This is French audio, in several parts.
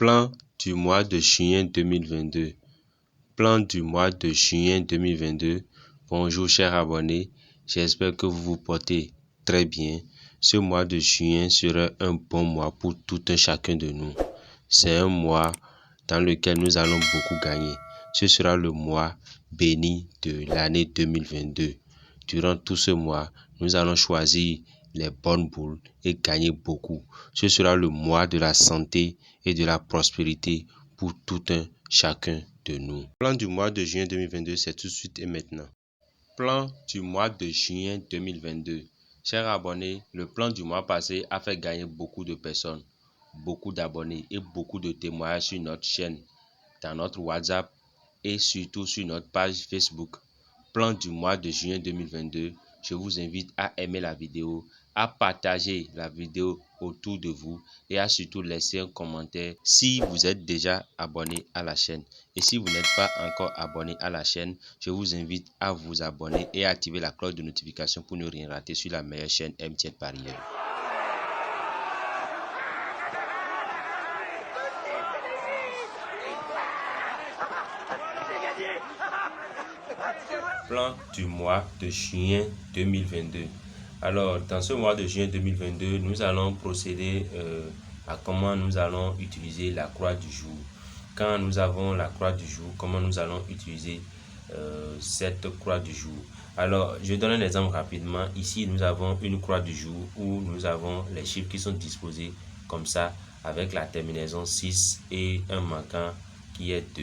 Plan du mois de juin 2022. Plan du mois de juin 2022. Bonjour chers abonnés, j'espère que vous vous portez très bien. Ce mois de juin sera un bon mois pour tout un chacun de nous. C'est un mois dans lequel nous allons beaucoup gagner. Ce sera le mois béni de l'année 2022. Durant tout ce mois, nous allons choisir les bonnes boules et gagner beaucoup. Ce sera le mois de la santé et de la prospérité pour tout un chacun de nous. Plan du mois de juin 2022, c'est tout de suite et maintenant. Plan du mois de juin 2022. Chers abonnés, le plan du mois passé a fait gagner beaucoup de personnes, beaucoup d'abonnés et beaucoup de témoignages sur notre chaîne, dans notre WhatsApp et surtout sur notre page Facebook. Plan du mois de juin 2022. Je vous invite à aimer la vidéo, à partager la vidéo autour de vous et à surtout laisser un commentaire si vous êtes déjà abonné à la chaîne. Et si vous n'êtes pas encore abonné à la chaîne, je vous invite à vous abonner et à activer la cloche de notification pour ne rien rater sur la meilleure chaîne MTN Paris. Plan du mois de juin 2022. Alors, dans ce mois de juin 2022, nous allons procéder à comment nous allons utiliser la croix du jour. Quand nous avons la croix du jour, comment nous allons utiliser cette croix du jour. Alors, je donne un exemple rapidement. Ici, nous avons une croix du jour où nous avons les chiffres qui sont disposés comme ça, avec la terminaison 6 et un manquant qui est 2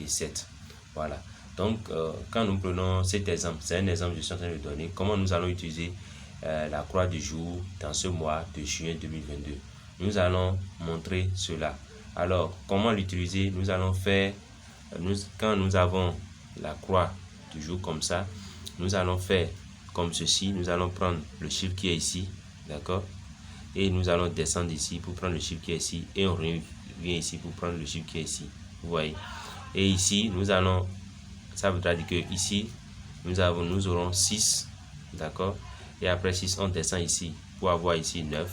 et 7. Voilà. Donc, quand nous prenons cet exemple, c'est un exemple que je suis en train de donner, comment nous allons utiliser la croix du jour dans ce mois de juin 2022. Nous allons montrer cela. Alors, comment l'utiliser? Nous allons faire, quand nous avons la croix du jour comme ça, nous allons faire comme ceci. Nous allons prendre le chiffre qui est ici, d'accord? Et nous allons descendre ici pour prendre le chiffre qui est ici. Et on revient ici pour prendre le chiffre qui est ici. Vous voyez? Et ici, nous allons... Ça voudra dire que ici, nous aurons 6, d'accord? Et après 6, on descend ici pour avoir ici 9.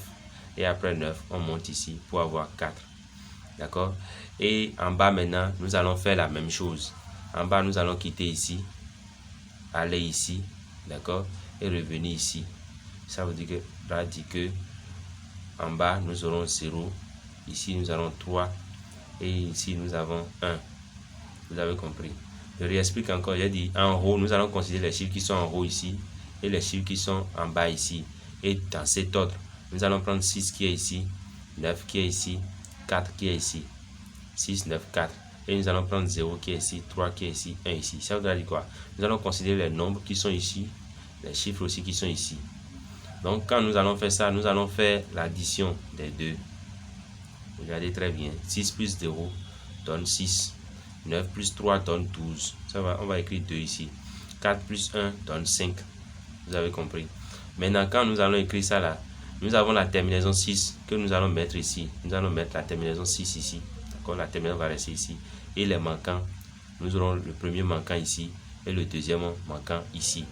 Et après 9, on monte ici pour avoir 4. D'accord? Et en bas maintenant, nous allons faire la même chose. En bas, nous allons quitter ici, aller ici, d'accord? Et revenir ici. Ça veut dire que en bas, nous aurons 0. Ici, nous avons 3. Et ici, nous avons 1. Vous avez compris? Je réexplique encore, j'ai dit en haut, nous allons considérer les chiffres qui sont en haut ici et les chiffres qui sont en bas ici. Et dans cet ordre, nous allons prendre 6 qui est ici, 9 qui est ici, 4 qui est ici, 6, 9, 4. Et nous allons prendre 0 qui est ici, 3 qui est ici, 1 ici. Ça voudra dire quoi? Nous allons considérer les nombres qui sont ici, les chiffres aussi qui sont ici. Donc quand nous allons faire ça, nous allons faire l'addition des deux. Regardez très bien, 6 plus 0 donne 6. 9 plus 3 donne 12. Ça va, on va écrire 2 ici. 4 plus 1 donne 5. Vous avez compris. Maintenant, quand nous allons écrire ça là, nous avons la terminaison 6 que nous allons mettre ici. Nous allons mettre la terminaison 6 ici. D'accord, la terminaison va rester ici. Et les manquants, nous aurons le premier manquant ici et le deuxième manquant ici.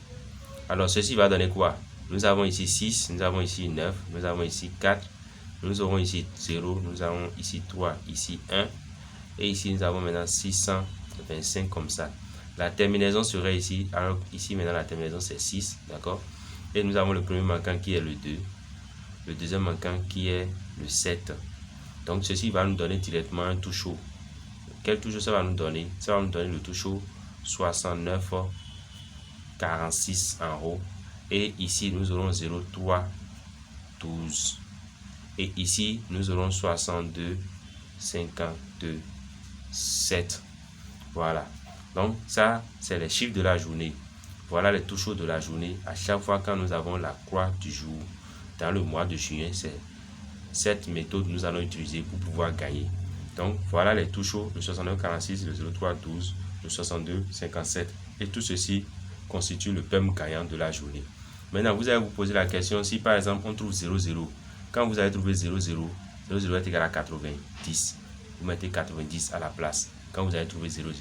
Alors, ceci va donner quoi? Nous avons ici 6, nous avons ici 9, nous avons ici 4, nous aurons ici 0, nous avons ici 3, ici 1. Et ici, nous avons maintenant 625 comme ça. La terminaison serait ici. Alors ici, maintenant, la terminaison, c'est 6. D'accord? Et nous avons le premier manquant qui est le 2. Le deuxième manquant qui est le 7. Donc, ceci va nous donner directement un tout chaud. Quel tout chaud ça va nous donner? Ça va nous donner le tout chaud 69, 46 en haut. Et ici, nous aurons 0, 3, 12. Et ici, nous aurons 62, 52. 7. Voilà. Donc, ça, c'est les chiffres de la journée. Voilà les touches de la journée. À chaque fois quand nous avons la croix du jour, dans le mois de juin, c'est cette méthode que nous allons utiliser pour pouvoir gagner. Donc, voilà les touches, le 69, 46, le 03, 12, le 62, 57. Et tout ceci constitue le PEM gagnant de la journée. Maintenant, vous allez vous poser la question, si par exemple, on trouve 0, 0. Quand vous allez trouver 0, 0, 0, 0 est égal à 90. Vous mettez 90 à la place quand vous allez trouver 0, 0.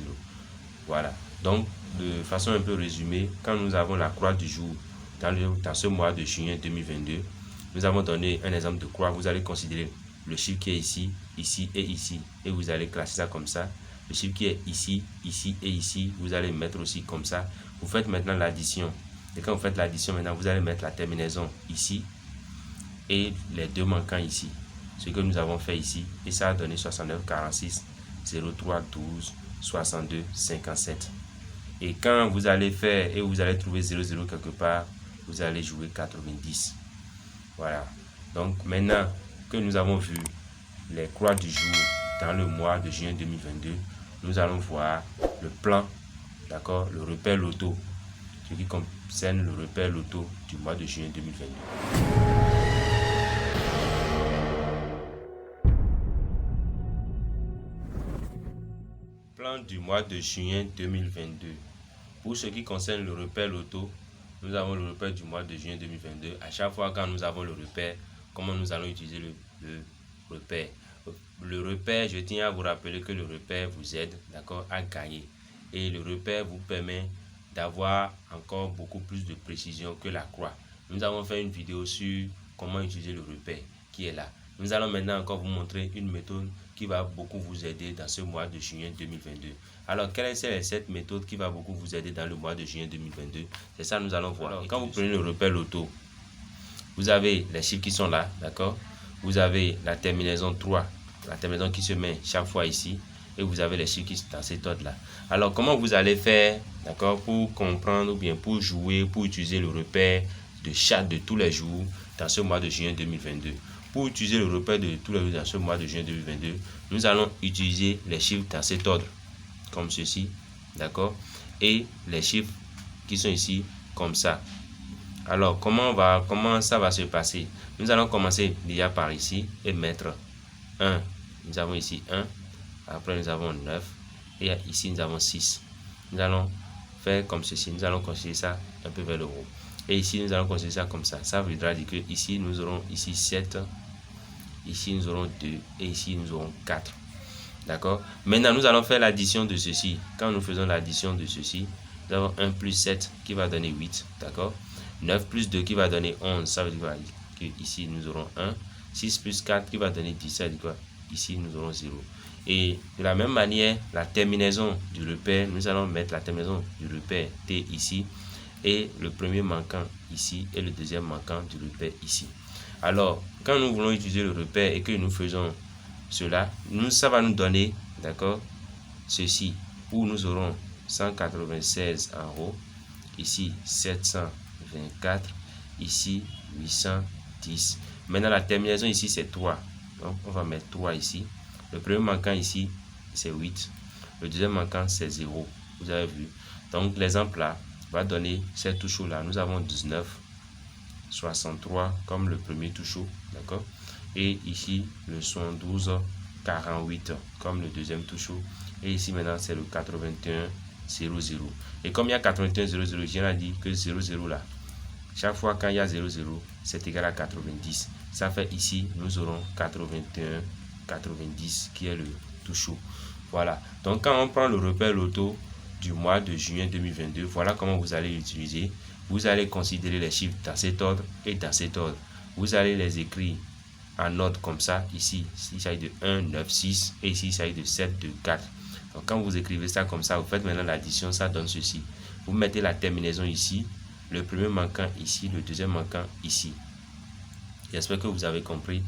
Voilà. Donc, de façon un peu résumée, quand nous avons la croix du jour dans ce mois de juin 2022, nous avons donné un exemple de croix. Vous allez considérer le chiffre qui est ici, ici et ici. Et vous allez classer ça comme ça. Le chiffre qui est ici, ici et ici, vous allez mettre aussi comme ça. Vous faites maintenant l'addition. Et quand vous faites l'addition, maintenant, vous allez mettre la terminaison ici et les deux manquants ici. Ce que nous avons fait ici. Et ça a donné 69, 46, 03, 12, 62, 57. Et quand vous allez faire et vous allez trouver 00 quelque part, vous allez jouer 90. Voilà. Donc maintenant que nous avons vu les croix du jour dans le mois de juin 2022, nous allons voir le plan, d'accord, le repère loto, ce qui concerne le repère loto du mois de juin 2022. Plan du mois de juin 2022. Pour ce qui concerne le repère loto, nous avons le repère du mois de juin 2022. À chaque fois quand nous avons le repère, comment nous allons utiliser le repère? Le repère, je tiens à vous rappeler que le repère vous aide, d'accord, à gagner. Et le repère vous permet d'avoir encore beaucoup plus de précision que la croix. Nous avons fait une vidéo sur comment utiliser le repère qui est là. Nous allons maintenant encore vous montrer une méthode qui va beaucoup vous aider dans ce mois de juin 2022. Alors, quelle est cette méthode qui va beaucoup vous aider dans le mois de juin 2022? C'est ça, nous allons voir. Alors, quand vous prenez le repère loto, vous avez les chiffres qui sont là, d'accord? Vous avez la terminaison 3, la terminaison qui se met chaque fois ici, et vous avez les chiffres qui sont dans cet ordre-là. Alors, comment vous allez faire, d'accord, pour comprendre ou bien pour jouer, pour utiliser le repère de tous les jours dans ce mois de juin 2022? Pour utiliser le repère de tous les jours dans ce mois de juin 2022, nous allons utiliser les chiffres dans cet ordre, comme ceci, d'accord, et les chiffres qui sont ici, comme ça. Alors, comment ça va se passer? Nous allons commencer déjà par ici et mettre 1. Nous avons ici 1. Après, nous avons 9. Et ici, nous avons 6. Nous allons faire comme ceci. Nous allons considérer ça un peu vers le haut. Et ici, nous allons considérer ça comme ça. Ça voudra dire que ici, nous aurons ici 7. Ici, nous aurons 2. Et ici, nous aurons 4. D'accord? Maintenant, nous allons faire l'addition de ceci. Quand nous faisons l'addition de ceci, nous avons 1 plus 7 qui va donner 8. D'accord? 9 plus 2 qui va donner 11. Ça veut dire que ici, nous aurons 1. 6 plus 4 qui va donner 10. Ça veut dire quoi? Ici, nous aurons 0. Et de la même manière, la terminaison du repère, nous allons mettre la terminaison du repère T ici. Et le premier manquant ici. Et le deuxième manquant du repère ici. Alors, quand nous voulons utiliser le repère et que nous faisons cela, ça va nous donner, d'accord, ceci, où nous aurons 196 en haut, ici 724, ici 810. Maintenant, la terminaison ici, c'est 3. Donc, on va mettre 3 ici. Le premier manquant ici, c'est 8. Le deuxième manquant, c'est 0. Vous avez vu. Donc, l'exemple là va donner ces touches là. Nous avons 19, 63 comme le premier touchou, d'accord, et ici le 72, 48 comme le deuxième touchou, et ici maintenant c'est le 81, 00. Et comme il y a 81, 00, je viens à dire que 00 là, chaque fois quand il y a 00, c'est égal à 90. Ça fait ici, nous aurons 81, 90 qui est le touchou. Voilà. Donc quand on prend le repère loto du mois de juin 2022, voilà comment vous allez l'utiliser. Vous allez considérer les chiffres dans cet ordre et dans cet ordre. Vous allez les écrire en ordre comme ça. Ici, il s'agit de 1, 9, 6. Et ici, il s'agit de 7, 2, 4. Donc, quand vous écrivez ça comme ça, vous faites maintenant l'addition, ça donne ceci. Vous mettez la terminaison ici, le premier manquant ici, le deuxième manquant ici. J'espère que vous avez compris.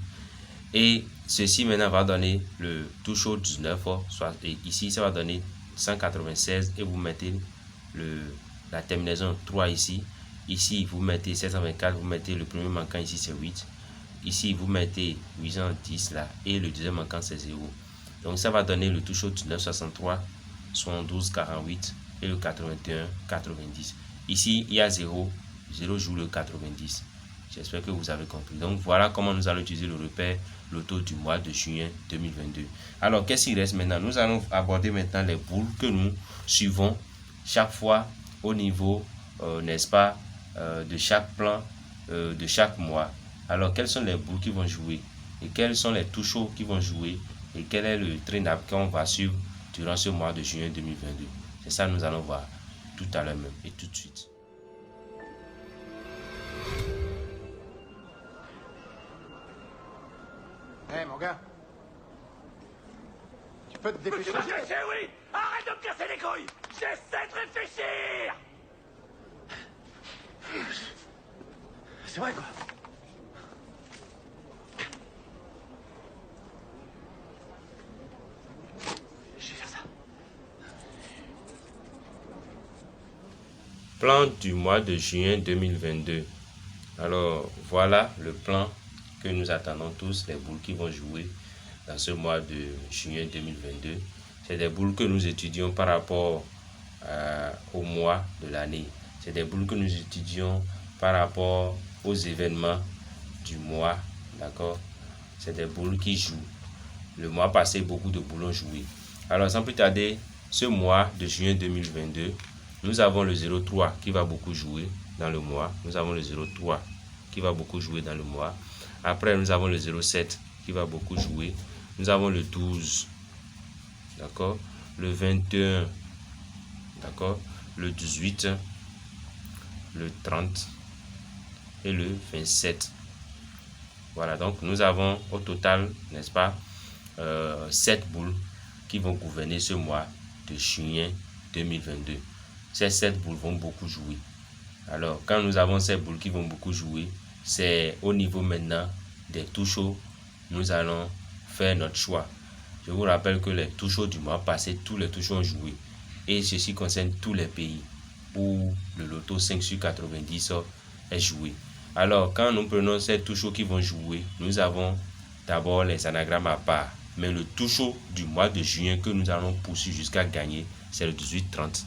Et ceci maintenant va donner le touche au 19. Et ici, ça va donner 196. Et vous mettez la terminaison 3 ici. Ici, vous mettez 724, vous mettez le premier manquant ici, c'est 8. Ici, vous mettez 810 là, et le deuxième manquant, c'est 0. Donc, ça va donner le touche au 19, 63, 72, 48 et le 81, 90. Ici, il y a 0, 0 joue le 90. J'espère que vous avez compris. Donc, voilà comment nous allons utiliser le repère loto du mois de juin 2022. Alors, qu'est-ce qu'il reste maintenant? Nous allons aborder maintenant les boules que nous suivons chaque fois au niveau, n'est-ce pas, de chaque plan, de chaque mois. Alors, quelles sont les boules qui vont jouer et quels sont les touches qui vont jouer et quel est le traînable qu'on va suivre durant ce mois de juin 2022. C'est ça que nous allons voir tout à l'heure même et tout de suite. Hé, mon gars. Tu peux te dépêcher. Oui. Arrête de me casser les couilles. J'essaie de réfléchir. C'est vrai, quoi. Je vais faire ça. Plan du mois de juin 2022. Alors, voilà le plan que nous attendons tous, les boules qui vont jouer dans ce mois de juin 2022. C'est des boules que nous étudions par rapport au mois de l'année. C'est des boules que nous étudions par rapport aux événements du mois. D'accord? C'est des boules qui jouent. Le mois passé, beaucoup de boules ont joué. Alors, sans plus tarder, ce mois de juin 2022, nous avons le 03 qui va beaucoup jouer dans le mois. Nous avons le 03 qui va beaucoup jouer dans le mois. Après, nous avons le 07 qui va beaucoup jouer. Nous avons le 12, d'accord, le 21, d'accord, le 18, le 30 et le 27. Voilà, donc nous avons au total, n'est-ce pas, 7 boules qui vont gouverner ce mois de juin 2022. Ces 7 boules vont beaucoup jouer. Alors, quand nous avons ces boules qui vont beaucoup jouer, c'est au niveau maintenant des touchos, nous allons faire notre choix. Je vous rappelle que les touchos du mois passé, tous les touchos ont joué. Et ceci concerne tous les pays où le loto 5 sur 90 est joué. Alors, quand nous prenons ces touchos qui vont jouer, nous avons d'abord les anagrammes à part. Mais le touchot du mois de juin que nous allons poursuivre jusqu'à gagner, c'est le 18-30.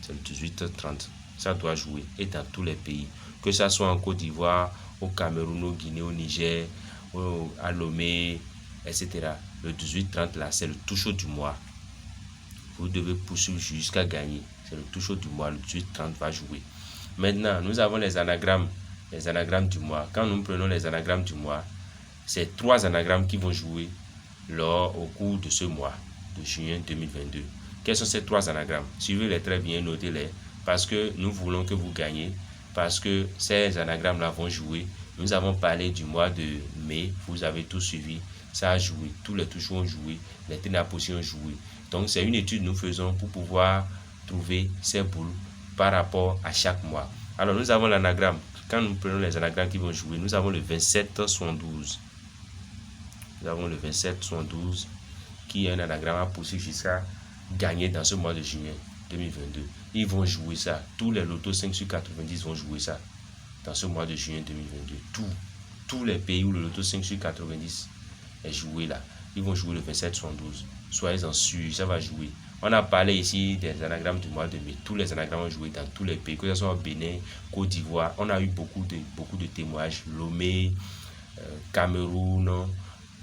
C'est le 18-30. Ça doit jouer. Et dans tous les pays. Que ça soit en Côte d'Ivoire, au Cameroun, au Guinée, au Niger, à Lomé, etc. Le 18-30 là, c'est le touchot du mois. Vous devez poursuivre jusqu'à gagner. C'est le touchot du mois. Le 18-30 va jouer. Maintenant, nous avons les anagrammes. Les anagrammes du mois. Quand nous prenons les anagrammes du mois, c'est 3 anagrammes qui vont jouer au cours de ce mois de juin 2022. Quels sont ces 3 anagrammes? Suivez-les très bien, notez-les, parce que nous voulons que vous gagnez, parce que ces anagrammes-là vont jouer. Nous avons parlé du mois de mai, vous avez tout suivi, ça a joué, tous les touchos ont joué, les ténapos ont joué. Donc c'est une étude que nous faisons pour pouvoir trouver ces boules par rapport à chaque mois. Alors nous avons l'anagramme. Quand nous prenons les anagrammes qui vont jouer, nous avons le 27-72. Nous avons le 27-72 qui est un anagramme à poursuivre jusqu'à gagner dans ce mois de juillet 2022. Ils vont jouer ça. Tous les lotos 5 sur 90 vont jouer ça dans ce mois de juillet 2022. Tous les pays où le loto 5 sur 90 est joué là, ils vont jouer le 27-72. Soyez-en sûrs, ça va jouer. On a parlé ici des anagrammes du mois de mai. Tous les anagrammes ont joué dans tous les pays, que ce soit au Bénin, Côte d'Ivoire. On a eu beaucoup de témoignages. Lomé, Cameroun,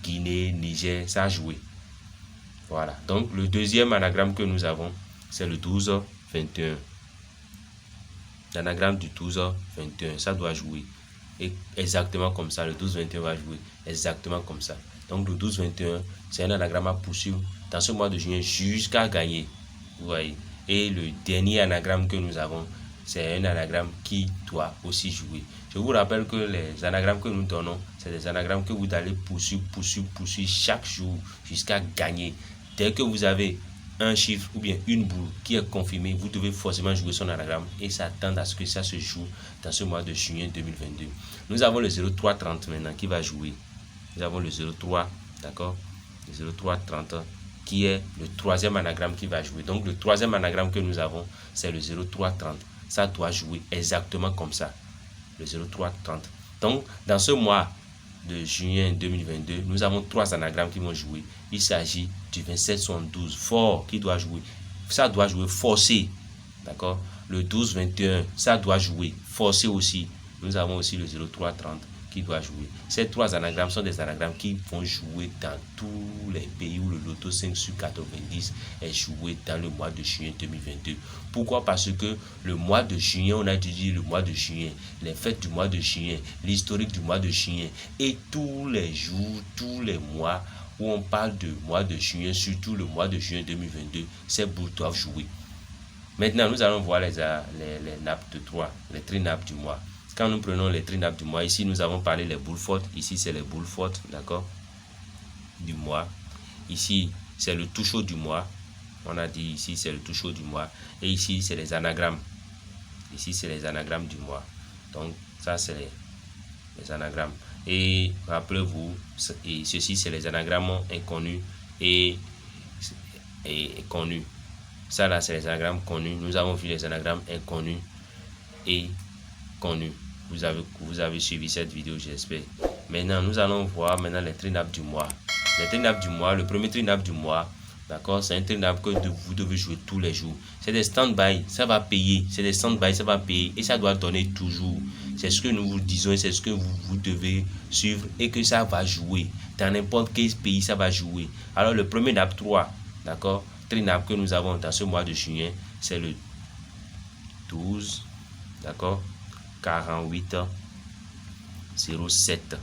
Guinée, Niger, ça a joué. Voilà. Donc, le deuxième anagramme que nous avons, c'est le 12-21. L'anagramme du 12-21, ça doit jouer. Et exactement comme ça, le 12-21 va jouer exactement comme ça. Donc, le 12-21, c'est un anagramme à poursuivre dans ce mois de juin jusqu'à gagner. Vous voyez. Et le dernier anagramme que nous avons, c'est un anagramme qui doit aussi jouer. Je vous rappelle que les anagrammes que nous donnons, c'est des anagrammes que vous allez poursuivre chaque jour jusqu'à gagner. Dès que vous avez un chiffre ou bien une boule qui est confirmée, vous devez forcément jouer son anagramme et s'attendre à ce que ça se joue dans ce mois de juin 2022. Nous avons le 0330 maintenant qui va jouer. Nous avons le 03, d'accord, le 0330 qui est le troisième anagramme qui va jouer. Donc le troisième anagramme que nous avons, c'est le 0330. Ça doit jouer exactement comme ça, le 0330. Donc dans ce mois de juin 2022, nous avons 3 anagrammes qui vont jouer. Il s'agit du 27-72 fort qui doit jouer. Ça doit jouer forcé, d'accord. Le 12-21, ça doit jouer forcé aussi. Nous avons aussi le 0330 qui doit jouer. Ces 3 anagrammes sont des anagrammes qui vont jouer dans tous les pays où le loto 5 sur 90 est joué dans le mois de juin 2022. Pourquoi? Parce que le mois de juin, on a étudié le mois de juin, les fêtes du mois de juin, l'historique du mois de juin et tous les jours, tous les mois où on parle de mois de juin, surtout le mois de juin 2022, ces boules doivent jouer. Maintenant, nous allons voir les nappes de 3, les trinappes du mois. Quand nous prenons les trinappes du mois, ici nous avons parlé les boules fortes, ici c'est les boules fortes, d'accord. du mois. Ici, c'est le tout chaud du mois. On a dit ici, c'est le tout chaud du mois. Et ici, c'est les anagrammes. Ici, c'est les anagrammes du mois. Donc, ça, c'est les anagrammes. Et rappelez-vous, et ceci, c'est les anagrammes inconnus et connus. Ça, là, c'est les anagrammes connus. Nous avons vu les anagrammes inconnus et connus. Vous avez suivi cette vidéo, j'espère. Maintenant, nous allons voir maintenant les trinables du mois. Les trinables du mois, le premier trinable du mois, d'accord, c'est un trinable que vous devez jouer tous les jours. C'est des stand-by, ça va payer. C'est des stand-by, ça va payer et ça doit donner toujours. C'est ce que nous vous disons et c'est ce que vous devez suivre et que ça va jouer. Dans n'importe quel pays, ça va jouer. Alors, le premier NAP 3, d'accord, trinable que nous avons dans ce mois de juin, c'est le 12, d'accord, 48 07.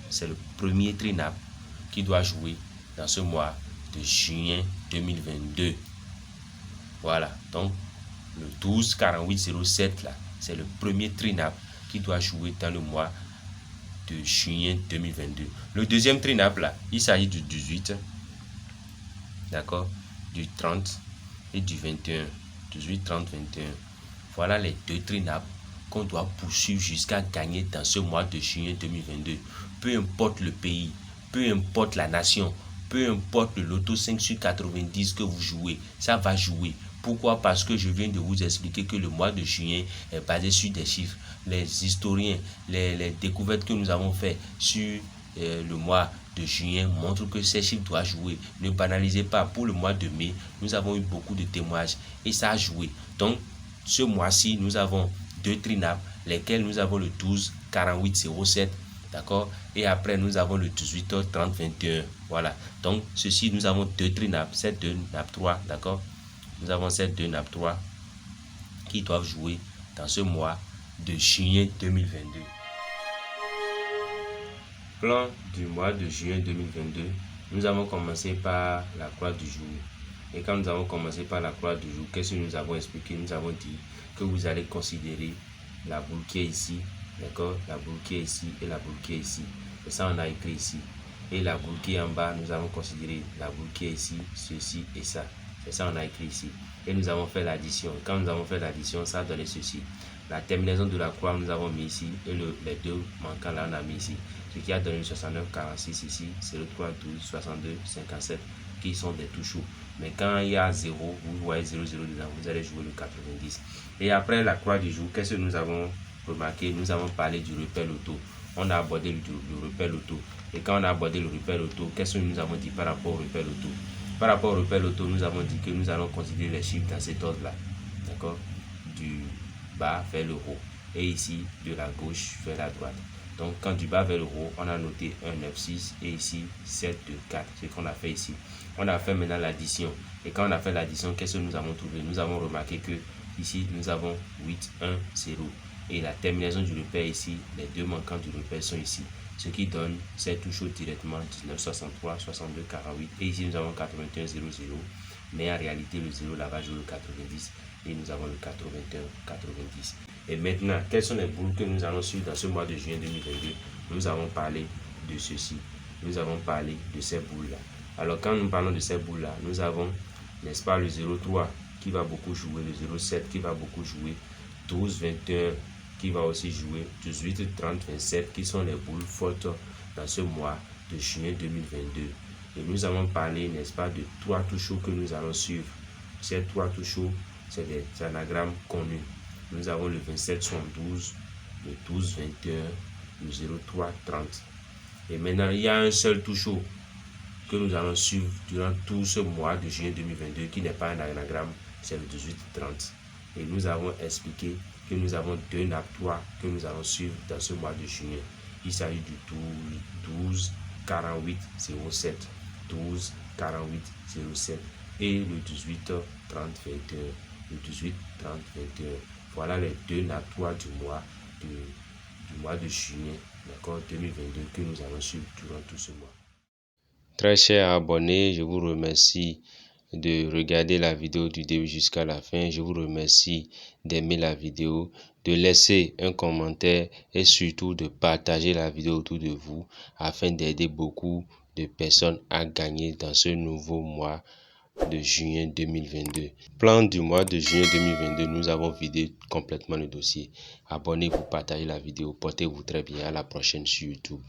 C'est le premier trinable qui doit jouer dans ce mois de juin 2022. Voilà, donc le 12 48 07 là, c'est le premier trinable qui doit jouer dans le mois de juin 2022. Le deuxième trinable là, il s'agit du 18, d'accord, du 30 et du 21. 18, 30, 21. Voilà les deux trinables qu'on doit poursuivre jusqu'à gagner dans ce mois de juillet 2022. Peu importe le pays, peu importe la nation, peu importe le loto 5 sur 90 que vous jouez, ça va jouer. Pourquoi? Parce que je viens de vous expliquer que le mois de juillet est basé sur des chiffres. Les historiens, les découvertes que nous avons faites sur le mois de juillet montrent que ces chiffres doivent jouer. Ne banalisez pas. Pour le mois de mai, nous avons eu beaucoup de témoignages et ça a joué. Donc, ce mois-ci, nous avons deux trinables, lesquels nous avons le 12 48 07, d'accord, et après nous avons le 18 30 21. Voilà, donc ceci, nous avons deux trinables, ces deux nappes 3, d'accord, nous avons ces deux nappes 3 qui doivent jouer dans ce mois de juillet 2022. Plan du mois de juin 2022, nous avons commencé par la croix du jour. Et quand nous avons commencé par la croix du jour, qu'est-ce que nous avons expliqué? Nous avons dit que vous allez considérer la boule qui est ici, d'accord, la boule qui est ici et la boule qui est ici. Et ça, on a écrit ici. Et la boule qui est en bas, nous avons considéré la boule qui est ici, ceci et ça. C'est ça, on a écrit ici. Et nous avons fait l'addition. Quand nous avons fait l'addition, ça a donné ceci. La terminaison de la croix, nous avons mis ici. Et les deux manquants là, on a mis ici. Ce qui a donné 69, 46 ici. C'est le 3, 12, 62, 57 qui sont des touchous. Mais quand il y a 0, vous voyez 0, 0 dedans, vous allez jouer le 90. Et après la croix du jour, qu'est-ce que nous avons remarqué? Nous avons parlé du repère loto. On a abordé le repère loto. Et quand on a abordé le repère loto, qu'est-ce que nous avons dit par rapport au repère loto? Par rapport au repère loto, nous avons dit que nous allons considérer les chiffres dans cet ordre-là. D'accord? Du bas vers le haut. Et ici, de la gauche vers la droite. Donc, quand du bas vers le haut, on a noté 1, 9, 6 et ici 7, 2, 4. C'est ce qu'on a fait ici. On a fait maintenant l'addition. Et quand on a fait l'addition, qu'est-ce que nous avons trouvé? Nous avons remarqué que ici, nous avons 8, 1, 0. Et la terminaison du repère ici, les deux manquants du repère sont ici. Ce qui donne cette touche directement 19, 63, 62, 48. Et ici, nous avons 81, 0, 0. Mais en réalité, le 0 là-bas joue le 90. Et nous avons le 81, 90. Et maintenant, quelles sont les boules que nous allons suivre dans ce mois de juin 2022? Nous avons parlé de ceci. Nous avons parlé de ces boules-là. Alors, quand nous parlons de ces boules-là, nous avons, n'est-ce pas, le 03 qui va beaucoup jouer, le 07 qui va beaucoup jouer, 12, 21 qui va aussi jouer, 18, 30, 27 qui sont les boules fortes dans ce mois de juin 2022. Et nous avons parlé, n'est-ce pas, de trois touchos que nous allons suivre. Ces trois touchos, c'est des anagrammes connus. Nous avons le 27, 72, le 12, 21, le 03, 30. Et maintenant, il y a un seul touchot que nous allons suivre durant tout ce mois de juillet 2022 qui n'est pas un anagramme, c'est le 18-30. Et nous avons expliqué que nous avons deux nappes 3 que nous allons suivre dans ce mois de juillet. Il s'agit du 12 48 07, 12 48 07 et le 18 30 21, le 18 30 21. Voilà les deux nappes 3 du mois de juillet, d'accord, 2022 que nous allons suivre durant tout ce mois. Très chers abonnés, je vous remercie de regarder la vidéo du début jusqu'à la fin. Je vous remercie d'aimer la vidéo, de laisser un commentaire et surtout de partager la vidéo autour de vous afin d'aider beaucoup de personnes à gagner dans ce nouveau mois de juin 2022. Plan du mois de juin 2022, nous avons vidé complètement le dossier. Abonnez-vous, partagez la vidéo, portez-vous très bien. À la prochaine sur YouTube.